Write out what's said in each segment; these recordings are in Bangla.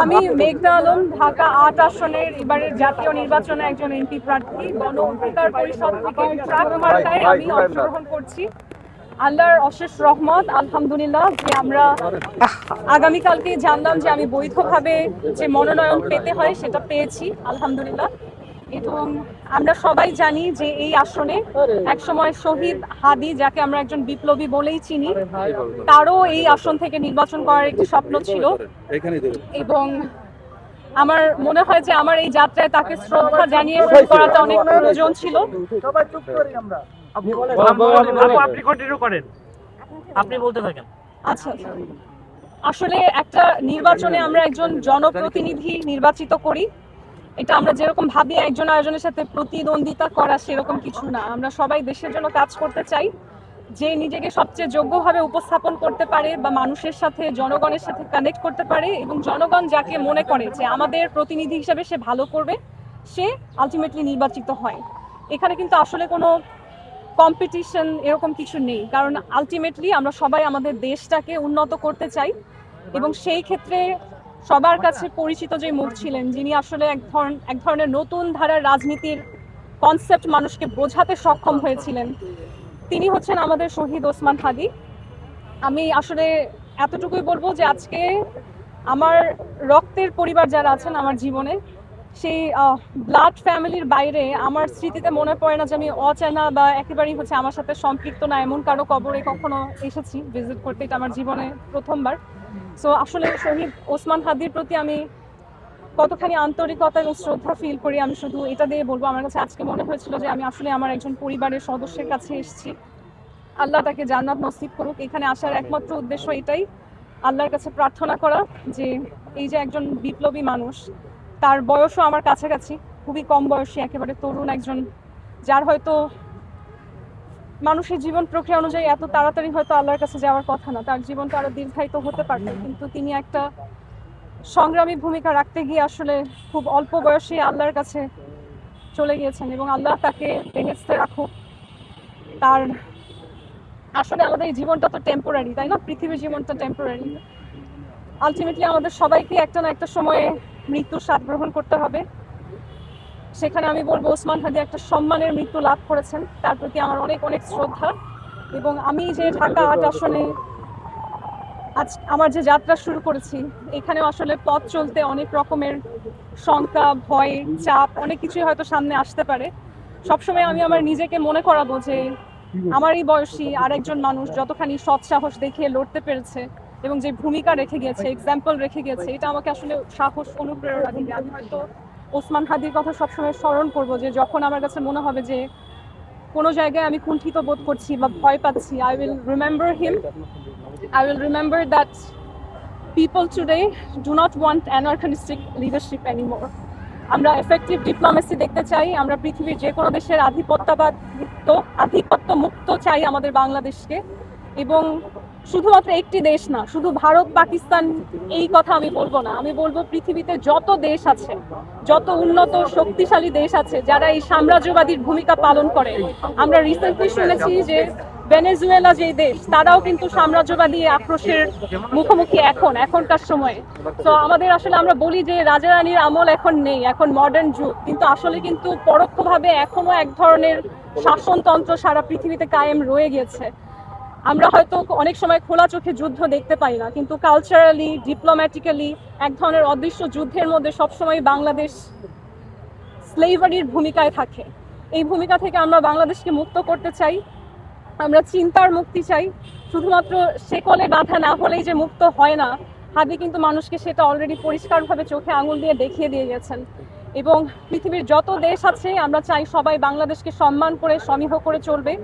আমি মেঘনা আলম, ঢাকা ৮ আসনের এবারের জাতীয় নির্বাচনে একজন এমপি প্রার্থী। গণ অধিকার পরিষদ থেকে ট্রাক মার্কায় আমি অংশগ্রহণ করছি। আল্লাহর অশেষ রহমত, আলহামদুলিল্লাহ, যে আমরা আগামীকালকে জানলাম যে আমি বৈধভাবে যে মনোনয়ন পেতে হয় সেটা পেয়েছি, আলহামদুলিল্লাহ। এবং আমরা সবাই জানি যে এই আসনে একসময় শহীদ হাদি, যাকে আমরা একজন বিপ্লবী বলেই চিনি, তারও এই আসন থেকে নির্বাচন করার একটি স্বপ্ন ছিল। এবং আমার মনে হয় যে আমার এই যাত্রায় তাকে শ্রদ্ধা জানিয়ে শুরু করাটা অনেক প্রয়োজন ছিল। আপনি কন্টিনিউ করেন, আপনি বলতে থাকেন। আচ্ছা, আসলে একটা নির্বাচনে আমরা একজন জনপ্রতিনিধি নির্বাচিত করি, এটা আমরা যেরকম ভাবি একজন আরেকজনের সাথে প্রতিদ্বন্দ্বিতা করা, সেরকম কিছু না। আমরা সবাই দেশের জন্য কাজ করতে চাই। যে নিজেকে সবচেয়ে যোগ্যভাবে উপস্থাপন করতে পারে বা মানুষের সাথে, জনগণের সাথে কানেক্ট করতে পারে, এবং জনগণ যাকে মনে করে যে আমাদের প্রতিনিধি হিসেবে সে ভালো করবে, সে আলটিমেটলি নির্বাচিত হয়। এখানে কিন্তু আসলে কোনো কম্পিটিশন এরকম কিছু নেই, কারণ আলটিমেটলি আমরা সবাই আমাদের দেশটাকে উন্নত করতে চাই। এবং সেই ক্ষেত্রে সবার কাছে পরিচিত যে মুখ ছিলেন, যিনি আসলে এক ধরনের নতুন ধারার রাজনীতির কনসেপ্ট মানুষকে বোঝাতে সক্ষম হয়েছিলেন, তিনি হচ্ছেন আমাদের শহীদ ওসমান হাদি। আমি আসলে এতটুকুই বলবো যে আজকে আমার রক্তের পরিবার যারা আছেন আমার জীবনে, সেই ব্লাড ফ্যামিলির বাইরে আমার স্মৃতিতে মনে পড়ে না যে আমি অচেনা বা একেবারেই হচ্ছে আমার সাথে সম্পৃক্ত না এমন কারো কবরে কখনো এসেছি ভিজিট করতে। এটা আমার জীবনে প্রথমবার। সো আসলে শহীদ ওসমান হাদির প্রতি আমি কতখানি আন্তরিকতা এবং শ্রদ্ধা ফিল করি, আমি শুধু এটা দিয়ে বলবো, আমার কাছে আজকে মনে হয়েছিল যে আমি আসলে আমার একজন পরিবারের সদস্যের কাছে এসেছি। আল্লাহ তাকে জান্নাত নসিব করুক। এখানে আসার একমাত্র উদ্দেশ্য এটাই, আল্লাহর কাছে প্রার্থনা করা যে এই যে একজন বিপ্লবী মানুষ, তার বয়সও আমার কাছাকাছি, খুবই কম বয়সী, একেবারে তরুণ একজন, যার হয়তো মানুষের জীবন প্রক্রিয়া অনুযায়ী এত তাড়াতাড়ি হয়তো আল্লাহর কাছে যাওয়ার কথা না, তার জীবনটা আরো দীর্ঘায়িত হতে পারত, কিন্তু তিনি একটা সংগ্রামী ভূমিকা রাখতে গিয়ে আসলে খুব অল্প বয়সে আল্লাহর কাছে চলে গিয়েছেন। এবং আল্লাহ তাকে বেহেশতে রাখুক। তার আসলে আমাদের এই জীবনটা তো টেম্পোরারি, তাই না? পৃথিবীর জীবনটা টেম্পোরারি। আলটিমেটলি আমাদের সবাইকে একটা না একটা সময়ে মৃত্যুর স্বাদ গ্রহণ করতে হবে। সেখানে আমি বলবো ওসমান হাদি একটা সম্মানের মৃত্যু লাভ করেছেন, তার প্রতি আমার অনেক অনেক শ্রদ্ধা। এবং আমি যে ঢাকা ৮ আসনে আজ আমার যে যাত্রা শুরু করেছি, এখানেও আসলে পথ চলতে অনেক রকমের শঙ্কা, ভয়, চাপ, অনেক কিছুই হয়তো সামনে আসতে পারে। সবসময় আমি আমার নিজেকে মনে করাবো যে আমারই বয়সী আরেকজন মানুষ যতখানি সৎ সাহস দেখিয়ে লড়তে পেরেছে এবং যে ভূমিকা রেখে গিয়েছে, এক্সাম্পল রেখে গিয়েছে, এটা আমাকে আসলে সাহস, অনুপ্রেরণা দিবে। আমি হয়তো ওসমান হাদির কথা সবসময় স্মরণ করবো, যে যখন আমার কাছে মনে হবে যে কোনো জায়গায় আমি কুণ্ঠিত বোধ করছি বা ভয় পাচ্ছি, I will remember him. I will remember that people today do not want anarchistic leadership anymore. আমরা এফেক্টিভ ডিপ্লোমেসি দেখতে চাই। আমরা পৃথিবীর যে কোনো দেশের আধিপত্য মুক্ত চাই আমাদের বাংলাদেশকে। এবং শুধুমাত্র একটি দেশ না, শুধু ভারত পাকিস্তান এই কথা আমি বলবো না, আমি বলবো পৃথিবীতে যত দেশ আছে, যত উন্নত শক্তিশালী দেশ আছে যারা এই সাম্রাজ্যবাদীর ভূমিকা পালন করে। আমরা রিসেন্টলি শুনেছি যে ভেনেজুয়েলা যে দেশ, তারাও কিন্তু সাম্রাজ্যবাদী আক্রোশের মুখোমুখি এখনকার সময়ে। তো আমাদের আসলে আমরা বলি যে রাজা রানীর আমল এখন নেই, এখন মডার্ন যুগ, কিন্তু আসলে কিন্তু পরোক্ষভাবে এখনো এক ধরনের শাসনতন্ত্র সারা পৃথিবীতে কায়েম রয়ে গেছে। আমরা হয়তো অনেক সময় খোলা চোখে যুদ্ধ দেখতে পাই না, কিন্তু কালচারালি, ডিপ্লোম্যাটিক্যালি এক ধরনের অদৃশ্য যুদ্ধের মধ্যে সবসময় বাংলাদেশ স্লেভারির ভূমিকায় থাকে। এই ভূমিকা থেকে আমরা বাংলাদেশকে মুক্ত করতে চাই। আমরা চিন্তার মুক্তি চাই। শুধুমাত্র শেকলে বাঁধা না হলেই যে মুক্ত হয় না, হাদি কিন্তু মানুষকে সেটা অলরেডি পরিষ্কারভাবে চোখে আঙুল দিয়ে দেখিয়ে দিয়ে গেছেন। এবং পৃথিবীর যত দেশ আছে আমরা চাই সবাই বাংলাদেশকে সম্মান করে, সমীহ করে চলবে।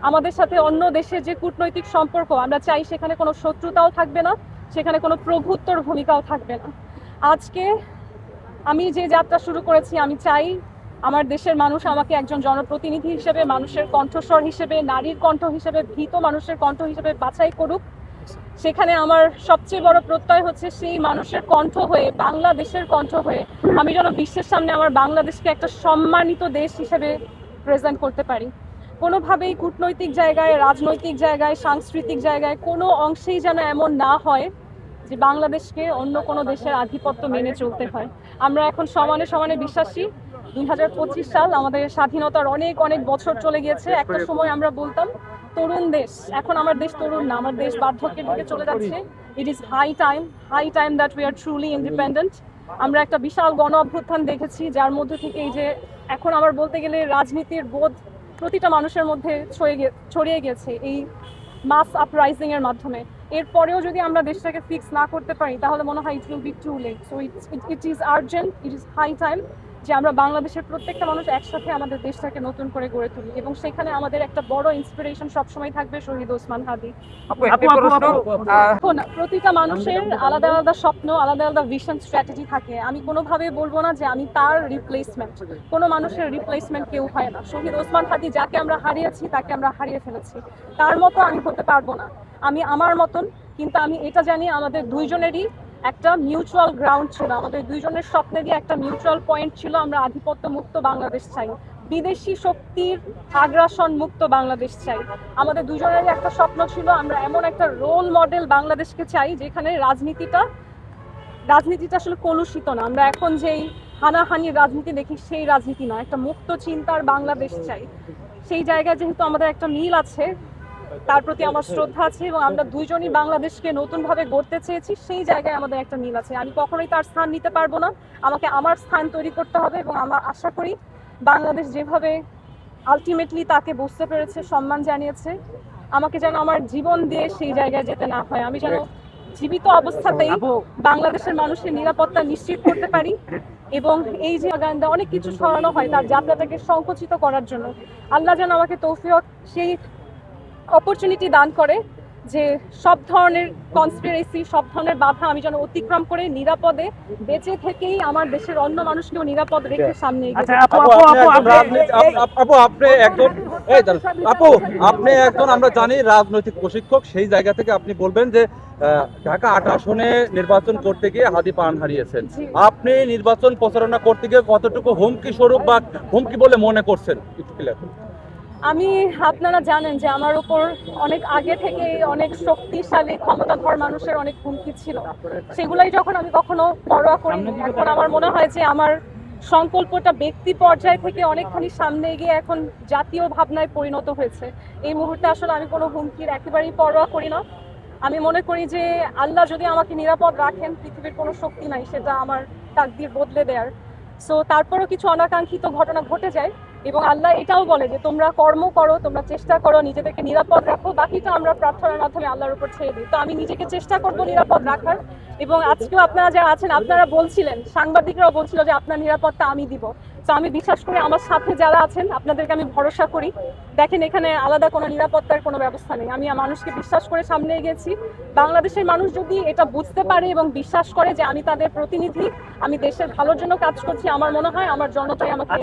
আমাদের সাথে অন্য দেশের যে কূটনৈতিক সম্পর্ক, আমরা চাই সেখানে কোনো শত্রুতাও থাকবে না, সেখানে কোনো প্রভুত্বর ভূমিকাও থাকবে না। আজকে আমি যে যাত্রা শুরু করেছি, আমি চাই আমার দেশের মানুষ আমাকে একজন জনপ্রতিনিধি হিসেবে, মানুষের কণ্ঠস্বর হিসেবে, নারীর কণ্ঠ হিসেবে, ভীত মানুষের কণ্ঠ হিসেবে বাছাই করুক। সেখানে আমার সবচেয়ে বড় প্রত্যয় হচ্ছে সেই মানুষের কণ্ঠ হয়ে, বাংলাদেশের কণ্ঠ হয়ে আমি যেন বিশ্বের সামনে আমার বাংলাদেশকে একটা সম্মানিত দেশ হিসেবে প্রেজেন্ট করতে পারি। কোনোভাবেই কূটনৈতিক জায়গায়, রাজনৈতিক জায়গায়, সাংস্কৃতিক জায়গায় কোনো অংশেই যেন এমন না হয় যে বাংলাদেশকে অন্য কোনো দেশের আধিপত্য মেনে চলতে হয়। আমরা এখন সমানে সমানে বিশ্বাসী। 2025 সাল, আমাদের স্বাধীনতার অনেক অনেক বছর চলে গিয়েছে। একটা সময় আমরা বলতাম তরুণ দেশ, এখন আমার দেশ তরুণ না, আমার দেশ বার্ধক্যের দিকে চলে যাচ্ছে। It is high time that we are truly independent. আমরা একটা বিশাল গণ অভ্যুত্থান দেখেছি, যার মধ্যে থেকে এই যে এখন আমার বলতে গেলে রাজনীতির বোধ প্রতিটা মানুষের মধ্যে ছড়িয়ে গেছে এই মাস আপরাইজিং এর মাধ্যমে। এরপরেও যদি আমরা দেশটাকে ফিক্স না করতে পারি, তাহলে মনে হয় it will be too late. So it is urgent, it is high time যে আমরা বাংলাদেশের প্রত্যেকটা মানুষ একসাথে আমাদের দেশটাকে নতুন করে গড়ে তুলি, এবং সেখানে আমাদের একটা বড় ইন্সপিরেশন সবসময় থাকবে শহীদ ওসমান হাদি। এখন প্রতিটা মানুষের আলাদা আলাদা স্বপ্ন, আলাদা আলাদা ভিশন, স্ট্র্যাটেজি থাকে। আমি কোনোভাবে বলবো না যে আমি তার রিপ্লেসমেন্ট, কোনো মানুষের রিপ্লেসমেন্ট কেউ হয় না। শহীদ ওসমান হাদি যাকে আমরা হারিয়েছি তাকে আমরা হারিয়ে ফেলেছি, তার মতো আমি হতে পারবো না। আমি আমার মতন, কিন্তু আমি এটা জানি আমাদের দুইজনেরই একটা মিউচুয়াল গ্রাউন্ড ছিল, আমাদের দুইজনের স্বপ্নেরই একটা মিউচুয়াল পয়েন্ট ছিল। আমরা আধিপত্য মুক্ত বাংলাদেশ চাই, বিদেশি শক্তির আগ্রাসন মুক্ত বাংলাদেশ চাই। আমাদের দুজনেরই একটা স্বপ্ন ছিল, আমরা এমন একটা রোল মডেল বাংলাদেশকে চাই যেখানে রাজনীতিটা আসলে কলুষিত না। আমরা এখন যেই হানাহানির রাজনীতি দেখি সেই রাজনীতি না, একটা মুক্ত চিন্তার বাংলাদেশ চাই। সেই জায়গায় যেহেতু আমাদের একটা মিল আছে, তার প্রতি আমার শ্রদ্ধা আছে, এবং আমরা দুইজনই বাংলাদেশকে নতুনভাবে গড়তে চেয়েছি, সেই জায়গায় আমাদের একটা মিল আছে। আমি কখনোই তার স্থান নিতে পারবো না, আমাকে আমার স্থান তৈরি করতে হবে। এবং আমার আশা করি বাংলাদেশ যেভাবে আলটিমেটলি তাকে বুঝতে পেরেছে, সম্মান জানিয়েছে, আমাকে যেন আমার জীবন দিয়ে সেই জায়গায় যেতে না হয়। আমি যেন জীবিত অবস্থাতেই বাংলাদেশের মানুষের নিরাপত্তা নিশ্চিত করতে পারি। এবং এই যে গান্দা অনেক কিছু ছড়ানো হয় তার যাত্রাটাকে সংকুচিত করার জন্য, আল্লাহ যেন আমাকে তৌফিক সেই অপরচুনিটি দান করে যে সব ধরনের কনস্পিরেসি, সব ধরনের বাধা আমি যেন অতিক্রম করে নিরাপদে বেঁচে থেকেই আমার দেশের অন্য মানুষকেও নিরাপদ রেখে সামনে এগিয়ে যেতে আপু আপনি একজন আমরা জানি রাজনৈতিক প্রশিক্ষক, সেই জায়গা থেকে আপনি বলবেন যে ঢাকা ৮ আসনে নির্বাচন করতে গিয়ে হাদি প্রাণ হারিয়েছেন। আপনি নির্বাচন প্রচারণা করতে গিয়ে কতটুকু হুমকি স্বরূপ বা হুমকি বলে মনে করছেন, একটু ক্লিয়ার করুন। আপনারা জানেন যে আমার উপর অনেক আগে থেকে অনেক শক্তিশালী ক্ষমতাধর মানুষের অনেক হুমকি ছিল, সেগুলাই যখন আমি কখনো পরোয়া করিনি। এখন আমার মনে হয় যে আমার সংকল্পটা ব্যক্তি পর্যায় থেকে অনেকখানি সামনে গিয়ে এখন জাতীয় ভাবনায় পরিণত হয়েছে। এই মুহূর্তে আসলে আমি কোনো হুমকির একেবারেই পরোয়া করি না। আমি মনে করি যে আল্লাহ যদি আমাকে নিরাপদ রাখেন, পৃথিবীর কোনো শক্তি নাই সেটা আমার তাকদীর বদলে দেয়ার। সো তারপরও কিছু অনাকাঙ্ক্ষিত ঘটনা ঘটে যায়, এবং আল্লাহ এটাও বলে যে তোমরা কর্ম করো, তোমরা চেষ্টা করো, নিজেদেরকে নিরাপদ রাখো, বাকিটা আমরা প্রার্থনার মাধ্যমে আল্লাহর উপর ছেড়ে দিই। তো আমি নিজেকে চেষ্টা করবো নিরাপদ রাখার। এবং আজকেও আপনারা যারা আছেন, আপনারা বলছিলেন, সাংবাদিকরাও বলছিল যে আপনার নিরাপত্তা আমি দিব। তো আমি বিশ্বাস করি আমার সাথে যারা আছেন আপনাদেরকে আমি ভরসা করি। দেখেন, এখানে আলাদা কোনো নিরাপত্তার কোনো ব্যবস্থা নেই। আমি মানুষকে বিশ্বাস করে সামনে এগিয়েছি। বাংলাদেশের মানুষ যদি এটা বুঝতে পারে এবং বিশ্বাস করে যে আমি তাদের প্রতিনিধি, আমি দেশের ভালোর জন্য কাজ করছি, আমার মনে হয় আমার জনতাই আমাকে